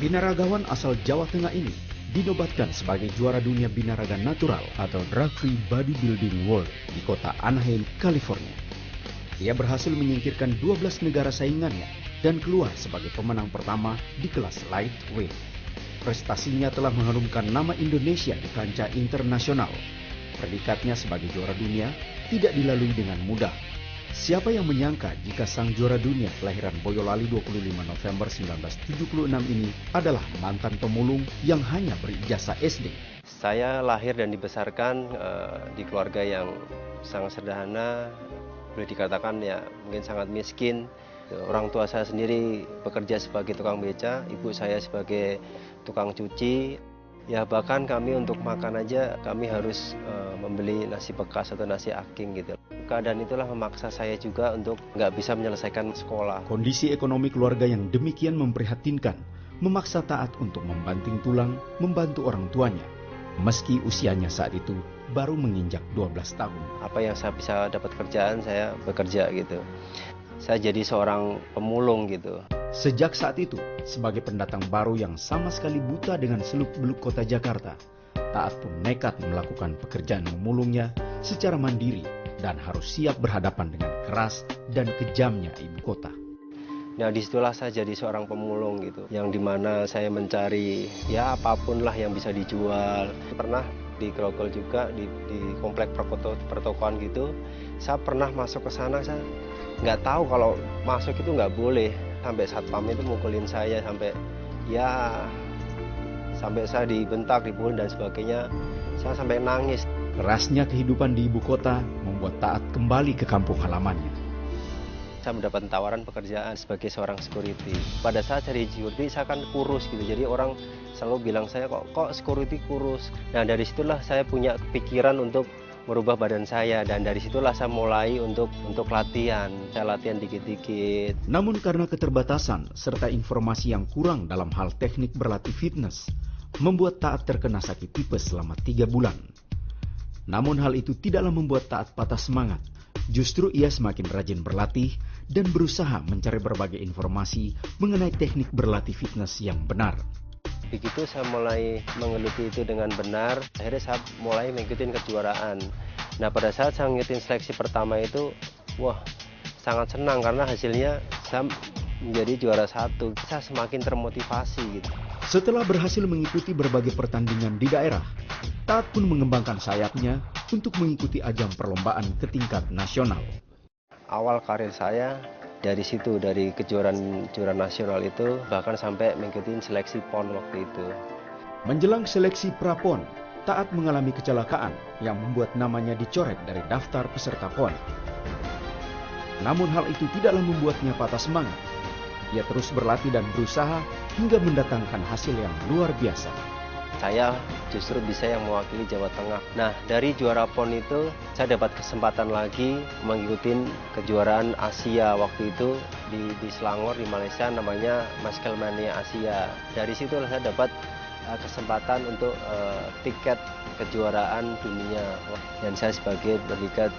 Binaragawan asal Jawa Tengah ini dinobatkan sebagai juara dunia binaraga natural atau Drag Free Bodybuilding World di kota Anaheim, California. Ia berhasil menyingkirkan 12 negara saingannya dan keluar sebagai pemenang pertama di kelas lightweight. Prestasinya telah mengharumkan nama Indonesia di kancah internasional. Predikatnya sebagai juara dunia tidak dilalui dengan mudah. Siapa yang menyangka jika sang juara dunia kelahiran Boyolali 25 November 1976 ini adalah mantan pemulung yang hanya berijazah SD. Saya lahir dan dibesarkan di keluarga yang sangat sederhana, boleh dikatakan ya mungkin sangat miskin. Orang tua saya sendiri bekerja sebagai tukang beca, ibu saya sebagai tukang cuci. Ya bahkan kami untuk makan aja kami harus membeli nasi bekas atau nasi aking gitu. Keadaan itulah memaksa saya juga untuk nggak bisa menyelesaikan sekolah. Kondisi ekonomi keluarga yang demikian memprihatinkan memaksa Taat untuk membanting tulang membantu orang tuanya. Meski usianya saat itu baru menginjak 12 tahun. Apa yang saya bisa dapat kerjaan saya bekerja gitu. Saya jadi seorang pemulung gitu. Sejak saat itu, sebagai pendatang baru yang sama sekali buta dengan seluk-beluk kota Jakarta, Taat pun nekat melakukan pekerjaan memulungnya secara mandiri dan harus siap berhadapan dengan keras dan kejamnya ibu kota. Nah disitulah saya jadi seorang pemulung gitu, yang dimana saya mencari ya apapun lah yang bisa dijual. Pernah di Grogol juga di komplek pertokoan gitu, saya pernah masuk ke sana, saya nggak tahu kalau masuk itu nggak boleh. Sampai satpam itu mukulin saya sampai saya dibentak, dipukul dan sebagainya. Saya sampai nangis. Kerasnya kehidupan di ibu kota membuat Taat kembali ke kampung halamannya. Saya mendapat tawaran pekerjaan sebagai seorang security. Pada saat jadi security saya kan kurus gitu. Jadi orang selalu bilang saya kok security kurus. Nah dari situlah saya punya pikiran untuk merubah badan saya, dan dari situlah saya mulai untuk latihan. Saya latihan dikit-dikit. Namun karena keterbatasan serta informasi yang kurang dalam hal teknik berlatih fitness, membuat Taat terkena sakit tipes selama 3 bulan. Namun hal itu tidaklah membuat Taat patah semangat. Justru ia semakin rajin berlatih dan berusaha mencari berbagai informasi mengenai teknik berlatih fitness yang benar. Begitu saya mulai menggeluti itu dengan benar, akhirnya saya mulai mengikuti kejuaraan. Nah pada saat saya mengikuti seleksi pertama itu, wah sangat senang karena hasilnya saya menjadi juara 1. Saya semakin termotivasi gitu. Setelah berhasil mengikuti berbagai pertandingan di daerah, Taat pun mengembangkan sayapnya untuk mengikuti ajang perlombaan ke tingkat nasional. Awal karir saya dari situ, dari kejuaraan nasional itu, bahkan sampai mengikuti seleksi PON waktu itu. Menjelang seleksi Prapon, Taat mengalami kecelakaan yang membuat namanya dicoret dari daftar peserta PON. Namun hal itu tidaklah membuatnya patah semangat. Ia terus berlatih dan berusaha hingga mendatangkan hasil yang luar biasa. Saya justru bisa yang mewakili Jawa Tengah. Nah, dari juara PON itu, saya dapat kesempatan lagi mengikuti kejuaraan Asia waktu itu di Selangor, di Malaysia, namanya Musclemania Asia. Dari situ saya dapat kesempatan untuk tiket kejuaraan dunia. Dan saya sebagai predikat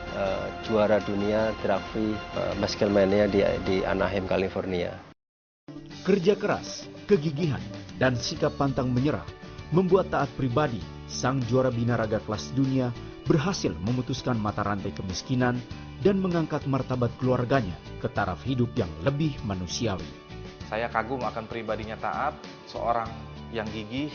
juara dunia Drag Free Musclemania di Anaheim, California. Kerja keras, kegigihan, dan sikap pantang menyerah membuat Taat pribadi, sang juara binaraga kelas dunia, berhasil memutuskan mata rantai kemiskinan dan mengangkat martabat keluarganya ke taraf hidup yang lebih manusiawi. Saya kagum akan pribadinya Taat, seorang yang gigih,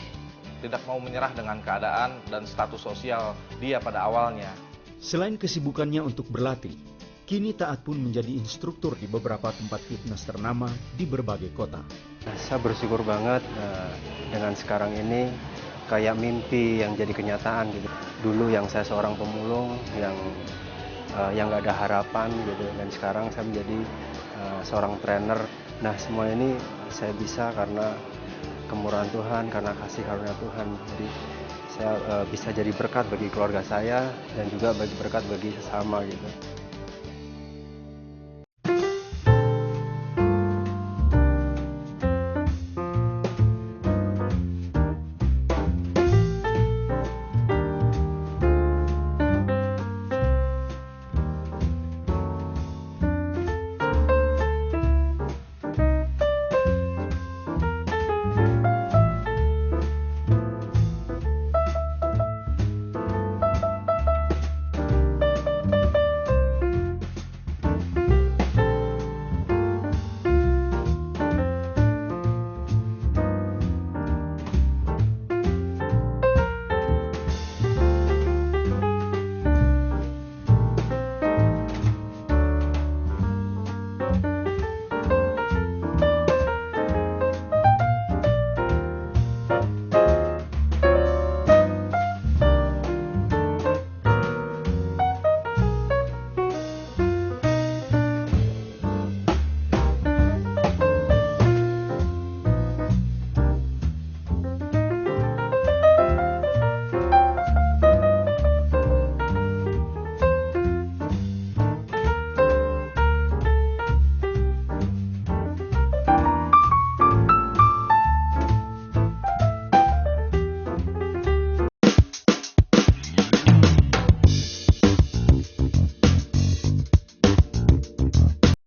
tidak mau menyerah dengan keadaan dan status sosial dia pada awalnya. Selain kesibukannya untuk berlatih, kini Taat pun menjadi instruktur di beberapa tempat fitness ternama di berbagai kota. Saya bersyukur banget dengan sekarang ini kayak mimpi yang jadi kenyataan gitu. Dulu yang saya seorang pemulung yang nggak ada harapan gitu, dan sekarang saya menjadi seorang trainer. Nah semua ini saya bisa karena kemurahan Tuhan, karena kasih karunia Tuhan. Jadi saya bisa jadi berkat bagi keluarga saya dan juga berkat bagi sesama gitu.